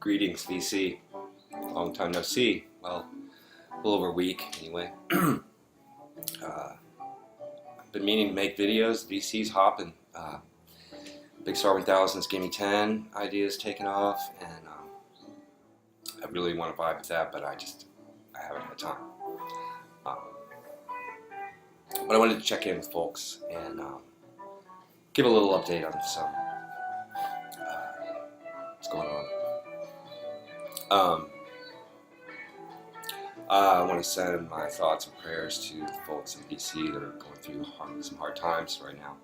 Greetings, VC. Long time no see. Well, a little over a week anyway. I've been meaning to make videos. VC's hopping. Big Star 1000's Gimme 10 ideas taken off, and I really want to vibe with that, but I haven't had time. But I wanted to check in with folks and give a little update on some what's going on. I want to send my thoughts and prayers to the folks in DC that are going through some hard times right now.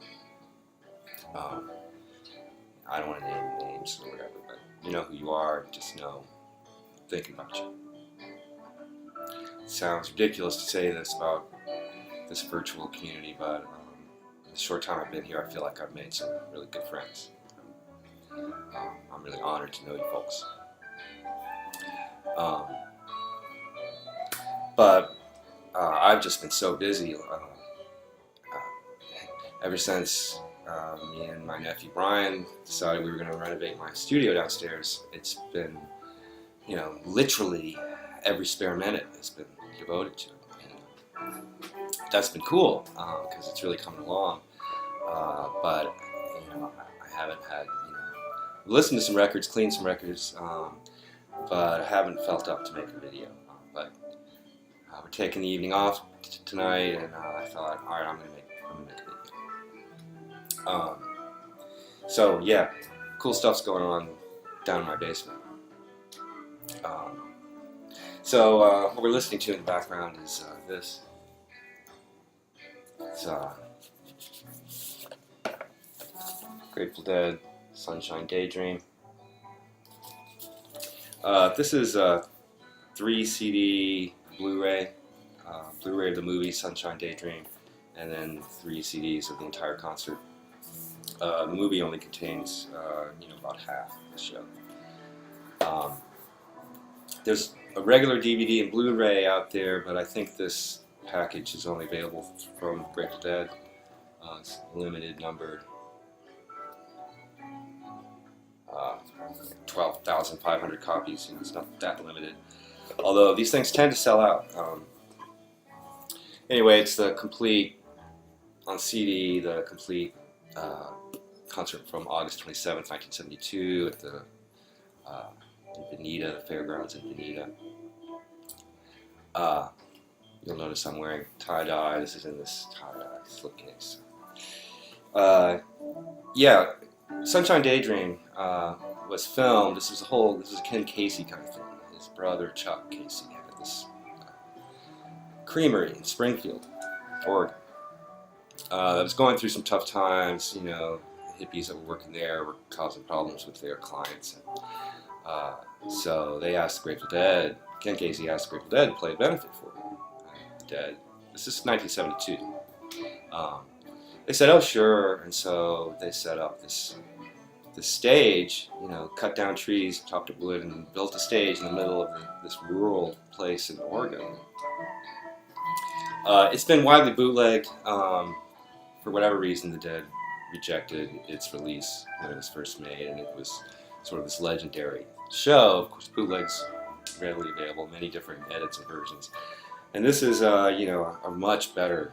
I don't want to name names or whatever, but you know who you are. Just know, thinking about you. It sounds ridiculous to say this about this virtual community, but in the short time I've been here, I feel like I've made some really good friends. I'm really honored to know you folks. But I've just been so busy ever since me and my nephew Brian decided we were going to renovate my studio downstairs. It's been, literally every spare minute has been devoted to it. And that's been cool because it's really coming along. But I haven't had listened to some records, cleaned some records, but I haven't felt up to make a video. But we're taking the evening off tonight, and I thought, all right, I'm gonna make a video. So yeah, cool stuff's going on down in my basement. So what we're listening to in the background is this. It's Grateful Dead, Sunshine Daydream. This is a 3 CD Blu-ray of the movie Sunshine Daydream, and then 3 CDs of the entire concert. The movie only contains about half the show. There's a regular DVD and Blu-ray out there, but I think this package is only available from Grateful Dead. It's limited numbered. 12,500 copies, and it's not that limited. Although these things tend to sell out. Anyway, it's the complete, on CD, the complete concert from August 27th, 1972 at the in Bonita, the fairgrounds in Bonita. You'll notice I'm wearing tie-dye. This is in this tie-dye slipcase. Yeah, Sunshine Daydream was filmed. This is a Ken Casey kind of thing. His brother Chuck Casey had this creamery in Springfield, Oregon. That was going through some tough times. Hippies that were working there were causing problems with their clients, and so they asked the Grateful Dead. Ken Casey asked the Grateful Dead to play a benefit for them. This is 1972. They said, "Oh, sure," and so they set up this stage. Cut down trees, chopped up wood, and built a stage in the middle of this rural place in Oregon. It's been widely bootlegged. For whatever reason, the Dead rejected its release when it was first made, and it was sort of this legendary show. Of course, bootlegs readily available, many different edits and versions. And this is, a much better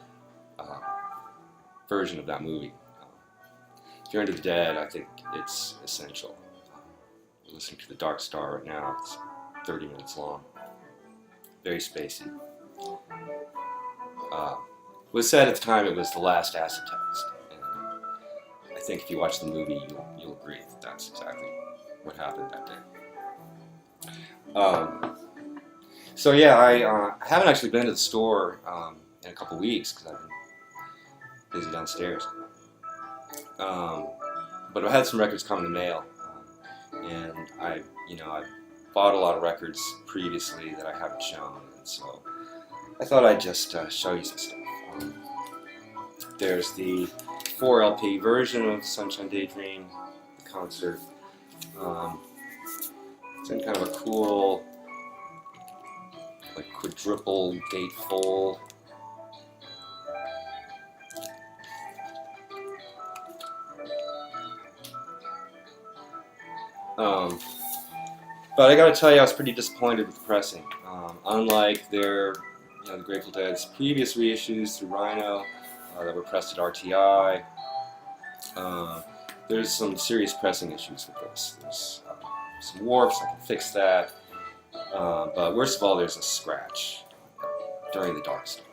version of that movie. If you're into the Dead, I think it's essential. We're listening to The Dark Star right now. It's 30 minutes long. Very spacey. It was said at the time it was the last acid test. And I think if you watch the movie, you'll agree that that's exactly what happened that day. So yeah, I haven't actually been to the store in a couple weeks because I've been busy downstairs. But I had some records come in the mail, and I bought a lot of records previously that I haven't shown, and so I thought I'd just show you some stuff. There's the 4 LP version of Sunshine Daydream, the concert. It's in kind of a cool, like quadruple gatefold. But I got to tell you, I was pretty disappointed with the pressing. Unlike the Grateful Dead's previous reissues through Rhino that were pressed at RTI, there's some serious pressing issues with this. There's some warps. I can fix that. But worst of all, there's a scratch during the Dark Star.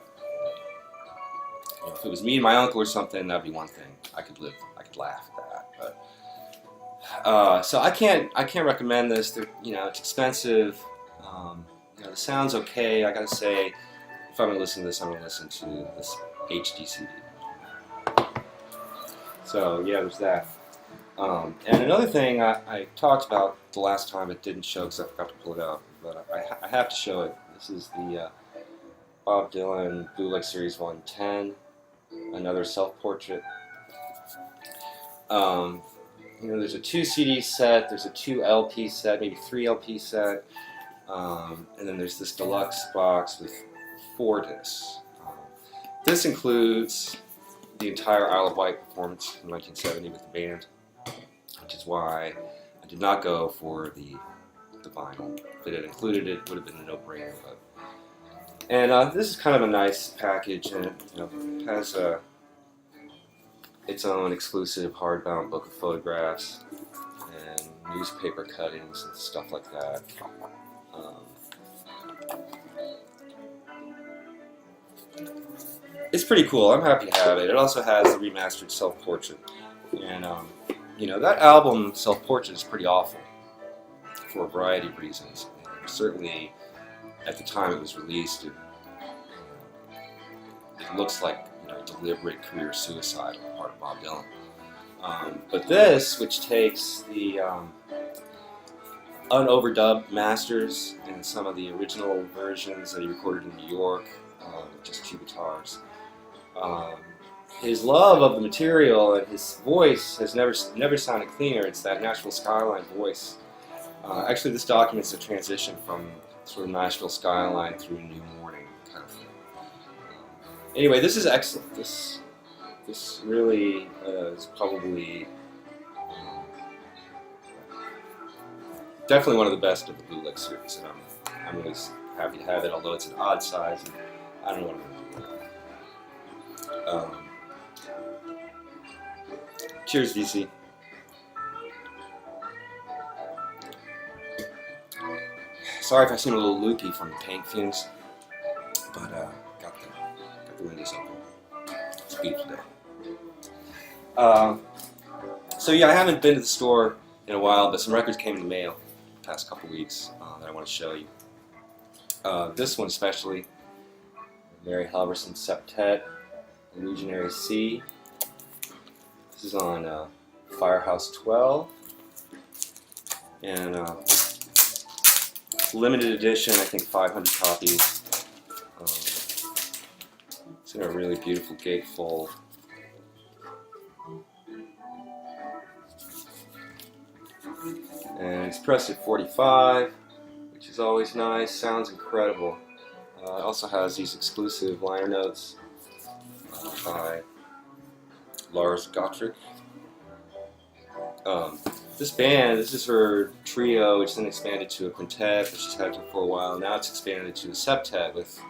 If it was me and my uncle or something, that'd be one thing. I could laugh at that. But so I can't recommend this. It's expensive. The sound's okay. I gotta say, if I'm gonna listen to this, I'm gonna listen to this HD CD. So yeah, there's that. And another thing I talked about the last time, it didn't show because I forgot to pull it out, but I have to show it. This is the Bob Dylan Bootleg Series 110, another self-portrait. There's a 2 CD set, there's a 2 LP set, maybe 3 LP set, and then there's this deluxe box with 4 discs. This includes the entire Isle of Wight performance from 1970 with the band, which is why I did not go for the vinyl. If it had included it, it would have been a no-brainer. And this is kind of a nice package, and it has its own exclusive hardbound book of photographs and newspaper cuttings and stuff like that. It's pretty cool. I'm happy to have it. It also has the remastered self-portrait, and that album self-portrait is pretty awful for a variety of reasons. And certainly, at the time it was released, it looks like deliberate career suicide on the part of Bob Dylan. But this, which takes the unoverdubbed masters and some of the original versions that he recorded in New York, with just 2 guitars. His love of the material and his voice has never sounded cleaner. It's that Nashville Skyline voice. Actually, this documents a transition from sort of Nashville Skyline through New Morning kind of thing. Anyway, this is excellent. This really is probably definitely one of the best of the bootleg series, and I'm really happy to have it. Although it's an odd size, and I don't know what I'm going to do with it. Cheers, VC. Sorry if I seem a little loopy from the paint fumes, but got the windows open. It's a beautiful day. So yeah, I haven't been to the store in a while, but some records came in the mail the past couple weeks that I want to show you. This one especially, Mary Halverson Septet, Illusionary Sea. This is on Firehouse 12, and limited edition, I think 500 copies. It's in a really beautiful gatefold. And it's pressed at 45, which is always nice. Sounds incredible. It also has these exclusive liner notes by Lars Gotrek. This is her trio, which then expanded to a quintet, which she's had for a while. Now it's expanded to a septet with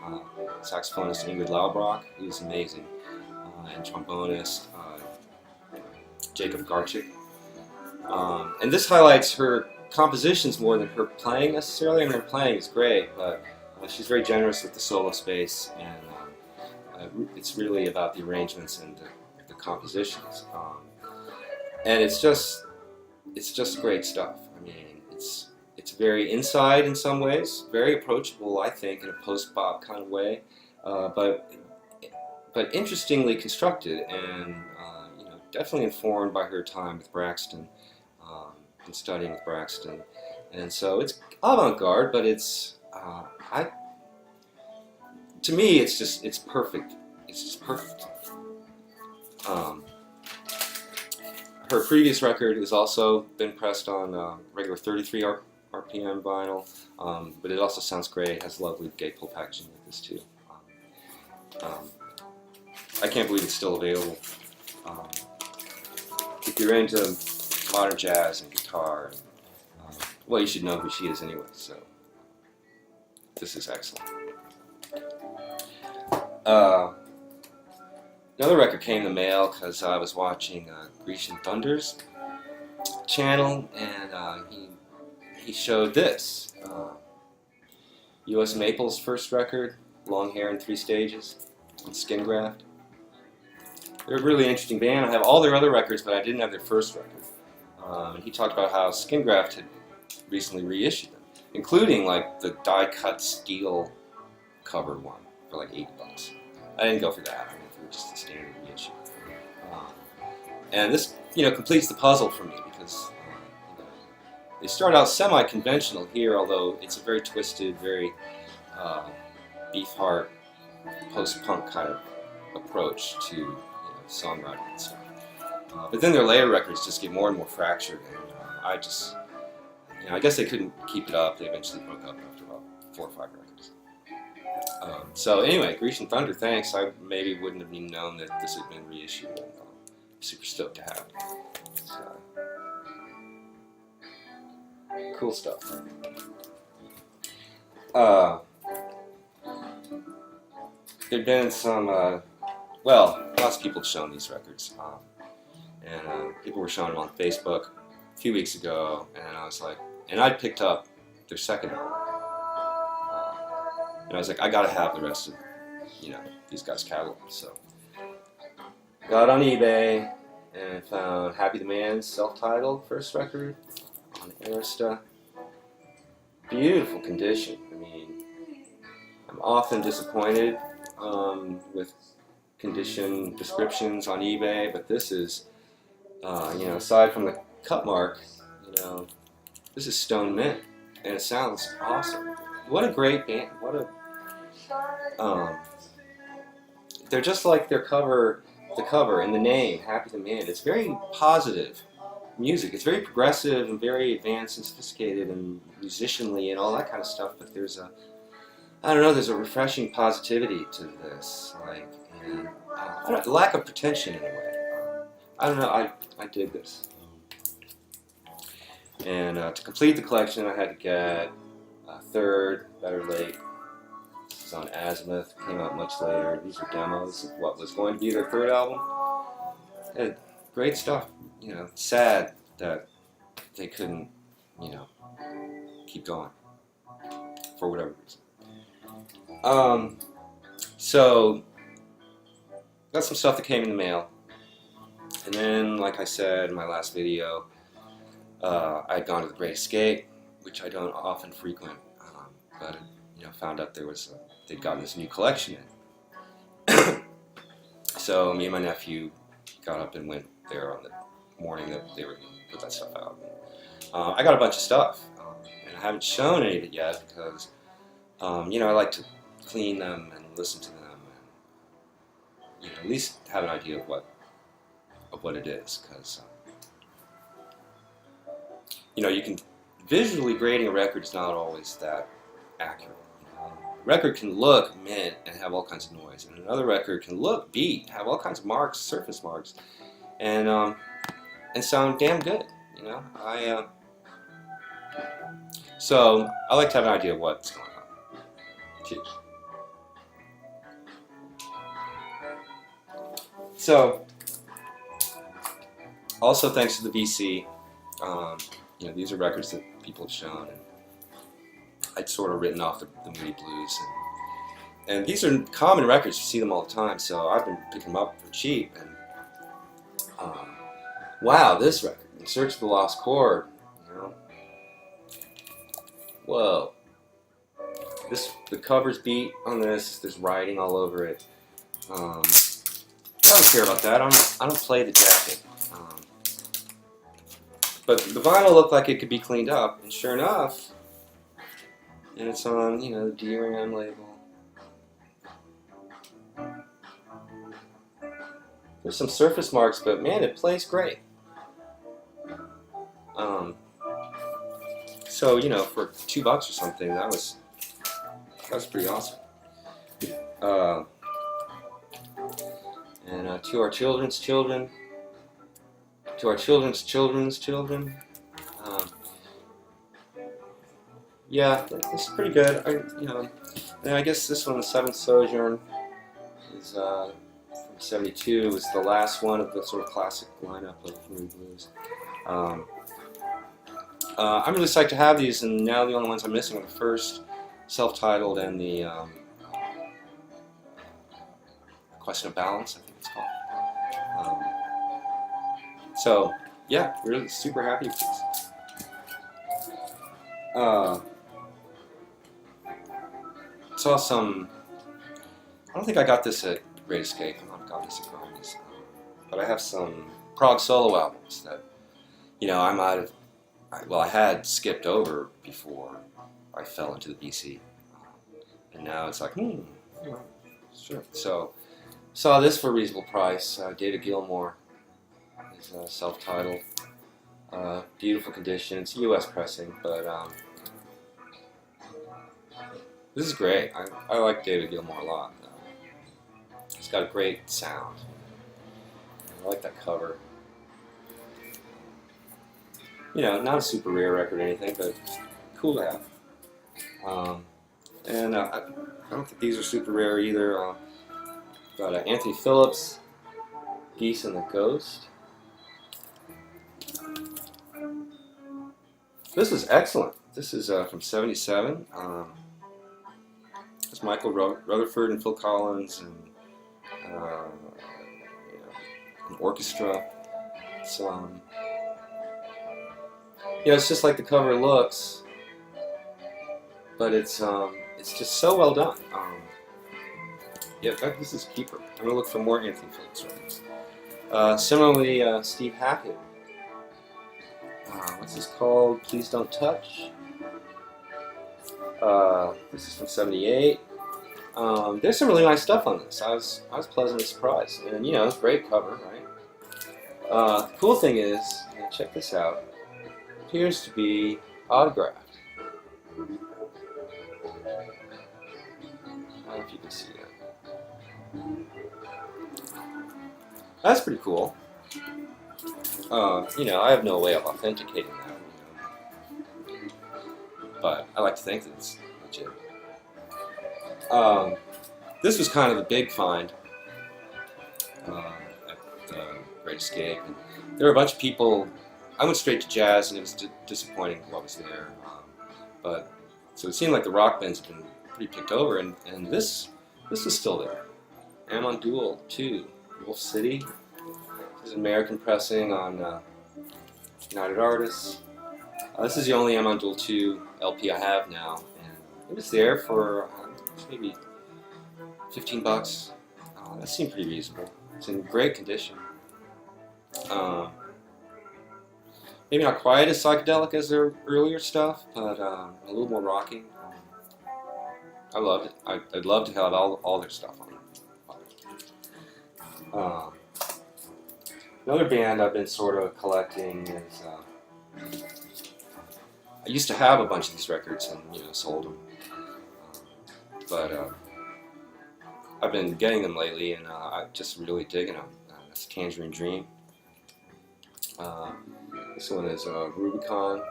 saxophonist Ingrid Laubrock, who's amazing, and trombonist Jacob Garchik. And this highlights her compositions more than her playing necessarily. I mean, her playing is great, but she's very generous with the solo space, and it's really about the arrangements and the compositions. And it's just great stuff. I mean, it's very inside in some ways, very approachable, I think, in a post-bop kind of way, but interestingly constructed, and definitely informed by her time with Braxton, and studying with Braxton. And so it's avant-garde, but it's to me it's perfect. It's just perfect. Her previous record has also been pressed on regular 33 RPM vinyl, but it also sounds great. It has lovely gatefold packaging like this too. I can't believe it's still available. If you're into modern jazz and guitar and Well, you should know who she is anyway, so this is excellent. Another record came in the mail because I was watching Grecian Thunder's channel, and he showed this. U.S. Maple's first record, Long Hair in 3 Stages, on Skin Graft. They're a really interesting band. I have all their other records, but I didn't have their first record. And he talked about how Skin Graft had recently reissued them, including like the die-cut steel cover one for like $80. I didn't go for that. I went for just the standard reissue. And this, completes the puzzle for me because they start out semi-conventional here, although it's a very twisted, very Beefheart, post-punk kind of approach to songwriting and stuff. But then their later records just get more and more fractured, and I just, I guess they couldn't keep it up. They eventually broke up after about 4 or 5 records. So anyway, Grecian Thunder, thanks. I maybe wouldn't have even known that this had been reissued. And I'm super stoked to have it. So, cool stuff. There'd been some, lots of people have shown these records, and people were showing them on Facebook a few weeks ago, and I was like, and I picked up their second album, and I was like, I gotta have the rest of, these guys' catalog. So, got on eBay and found Happy the Man's self-titled first record on Arista. Beautiful condition. I mean, I'm often disappointed with condition descriptions on eBay, but this is, aside from the cut mark, this is stone mint, and it sounds awesome. What a great band! What a, they're just like their cover, the cover and the name, Happy the Man. It's very positive music. It's very progressive and very advanced and sophisticated and musicianly and all that kind of stuff. But there's a, there's a refreshing positivity to this, and lack of pretension in a way. I dig this. And to complete the collection, I had to get a third, Better Late. This is on Azimuth, came out much later. These are demos of what was going to be their third album. And great stuff. Sad that they couldn't, keep going for whatever reason. So got some stuff that came in the mail, and then, like I said in my last video, I'd gone to the Great Escape, which I don't often frequent, but found out they'd gotten this new collection in. So me and my nephew got up and went there on the morning that they were going to put that stuff out. I got a bunch of stuff, and I haven't shown any of it yet because, I like to clean them and listen to them, and at least have an idea of what it is, because you can visually grading a record is not always that accurate. A record can look mint and have all kinds of noise, and another record can look beat, have all kinds of marks, surface marks, and sound damn good. So I like to have an idea of what's going on. Cheers. So, also thanks to the VC, these are records that people have shown, and I'd sort of written off the Moody Blues, and these are common records. You see them all the time, so I've been picking them up for cheap. And wow, this record, In Search of the Lost Chord, whoa. The cover's beat on this. There's writing all over it. I don't care about that. I don't play the jacket. But the vinyl looked like it could be cleaned up, and sure enough, and it's on, the DRM label. There's some surface marks, but man, it plays great. So for $2 or something, that was pretty awesome. And to our children's children, to our children's children's children, yeah, this is pretty good. And I guess this one, the Seventh Sojourn, is from '72. It was the last one of the sort of classic lineup of Moody Blues. Um, I'm really psyched to have these, and now the only ones I'm missing are the first self-titled and the Question of Balance, I think it's called. So, yeah, really super happy with these. Saw some. I don't think I got this at Great Escape. I might have got this at Grammys, but I have some prog solo albums that I might have. I had skipped over before I fell into the BC, and now it's like, sure. So saw this for a reasonable price. David Gilmour is self-titled, beautiful condition. It's U.S. pressing, but this is great. I like David Gilmour a lot. He's got a great sound. I like that cover. Not a super rare record or anything, but cool to have. And I don't think these are super rare either. Got Anthony Phillips, Geese and the Ghost. This is excellent. This is from '77. It's Michael Rutherford and Phil Collins and an orchestra. It's just like the cover looks, but it's just so well done. This is a keeper. I'm gonna look for more Anthony Phillips records. Similarly, Steve Hackett. What's this called? Please Don't Touch. This is from '78. There's some really nice stuff on this. I was pleasantly surprised, and great cover, right? The cool thing is, check this out. Appears to be autographed. I don't know if you can see that. That's pretty cool. I have no way of authenticating that, but I like to think that it's legit. This was kind of the big find at the Great Escape. And there were a bunch of people. I went straight to jazz, and it was disappointing what was there. So it seemed like the rock bands had been pretty picked over, and this was still there. Amon Duel 2, Wolf City. This is American pressing on United Artists. This is the only Amon Duel 2 LP I have now, and it was there for maybe $15. That seemed pretty reasonable. It's in great condition. Maybe not quite as psychedelic as their earlier stuff, but a little more rocking. I loved it. I'd love to have all their stuff on it. Another band I've been sort of collecting is. I used to have a bunch of these records and sold them, but I've been getting them lately, and I'm just really digging them. That's Tangerine Dream. This one is Rubicon.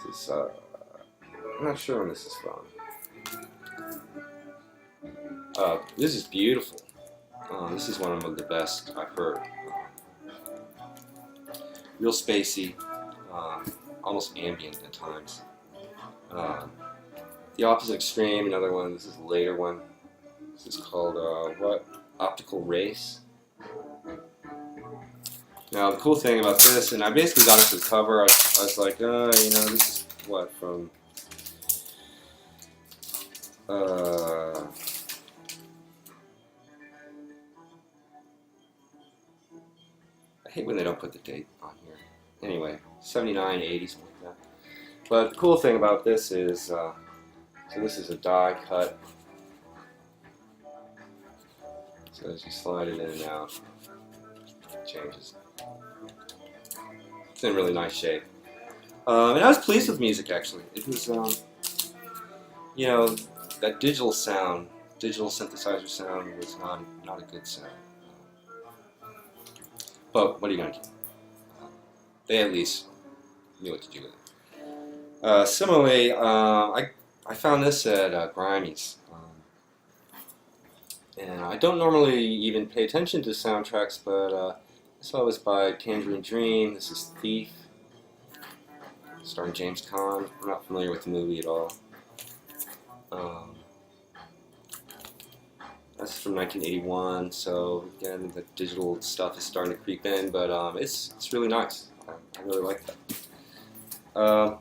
This is, I'm not sure when this is from. This is beautiful. This is one of the best I've heard. Real spacey, almost ambient at times. The Opposite Extreme, another one. This is a later one. This is called Optical Race. Now the cool thing about this, and I basically got it for the cover. I was like, this is what from. I hate when they don't put the date on here. Anyway, 79, 80, something like that. But the cool thing about this is, so this is a die cut. So as you slide it in and out, it changes. It's in really nice shape. And I was pleased with the music, actually. It was, that digital synthesizer sound was not a good sound. But what are you going to do? They at least knew what to do with Similarly, I found this at Grimey's. And I don't normally even pay attention to soundtracks, but this one was by Tangerine Dream. This is Thief, starring James Caan. I'm not familiar with the movie at all. That's from 1981, so again, the digital stuff is starting to creep in, but it's really nice. I really like that.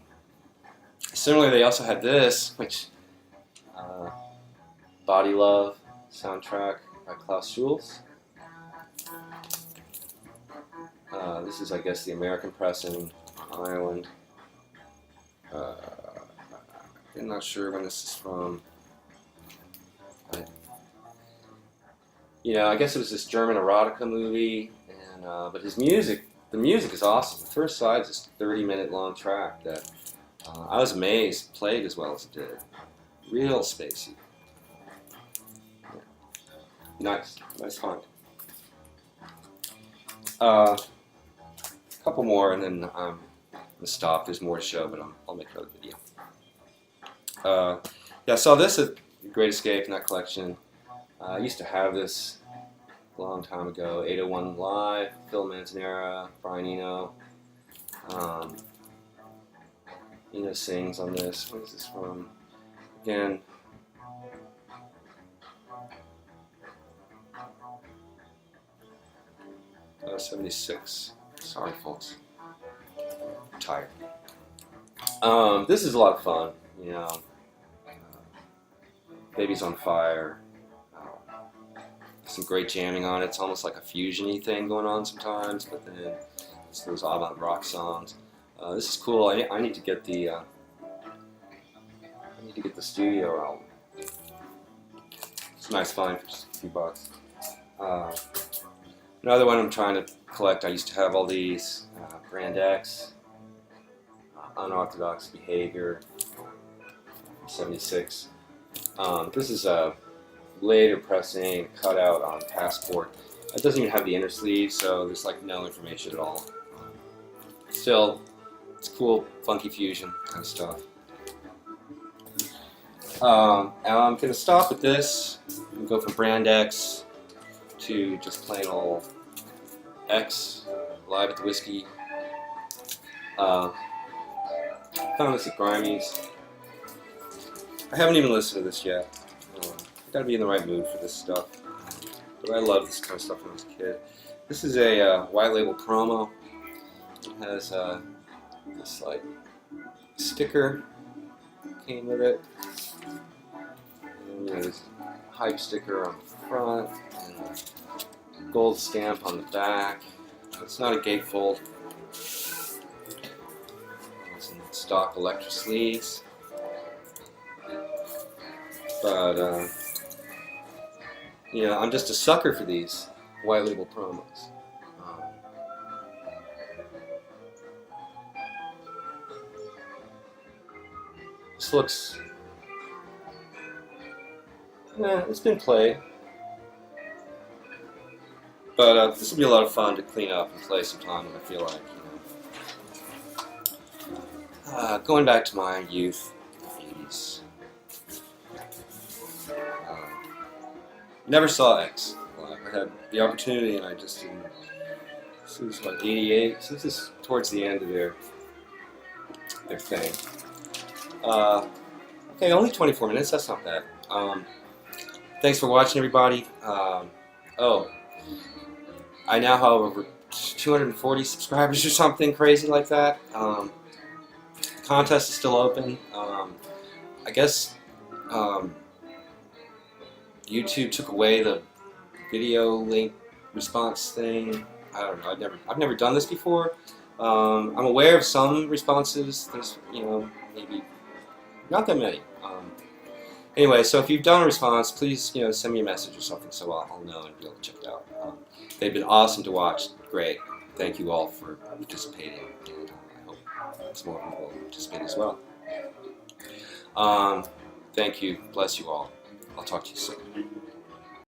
Similarly, they also had this, which Body Love soundtrack by Klaus Schulze. This is, I guess, the American pressing on Ireland. I'm not sure when this is from. I guess it was this German erotica movie, and but the music is awesome. The first side is this 30-minute long track that I was amazed played as well as it did. Real spacey. Nice find. A couple more, and then I'm gonna stop. There's more to show, but I'll make another video. Yeah, I saw this at Great Escape in that collection. I used to have this a long time ago. 801 Live, Phil Manzanera, Brian Eno. Eno sings on this. What is this from? Again. 76. Sorry, folks. I'm tired. This is a lot of fun. Baby's on Fire. Some great jamming on it. It's almost like a fusion-y thing going on sometimes, but then it's those avant rock songs. This is cool. I need to get the studio album. It's a nice find for just a few bucks. Another one I'm trying to collect. I used to have all these. Brand X, Unorthodox Behavior, 76. This is a later pressing, cut out on Passport. It doesn't even have the inner sleeve, so there's like no information at all. Still, it's cool, funky fusion kind of stuff. Now I'm going to stop with this and go from Brand X to just plain old X, Live at the Whiskey. Found this at Grimey's. I haven't even listened to this yet. I've got to be in the right mood for this stuff. But I love this kind of stuff when I was a kid. This is a white label promo. It has this like sticker came with it. And there's a hype sticker on the front and a gold stamp on the back. It's not a gatefold. It's in stock Electra sleeves. But I'm just a sucker for these white label promos. This looks, it's been played, but this will be a lot of fun to clean up and play sometime when I feel like. Going back to my youth, 80s. Never saw X. I had the opportunity and I just didn't. This was like 88, so this is towards the end of their thing. Okay, only 24 minutes, that's not bad. Thanks for watching, everybody. I now have over 240 subscribers or something crazy like that. Contest is still open. I guess YouTube took away the video link response thing. I don't know. I've never done this before. I'm aware of some responses. There's maybe not that many. Anyway, so if you've done a response, please send me a message or something so I'll know and be able to check it out. They've been awesome to watch. Great. Thank you all for participating, and I hope some more people will participate as well. Thank you. Bless you all. I'll talk to you soon.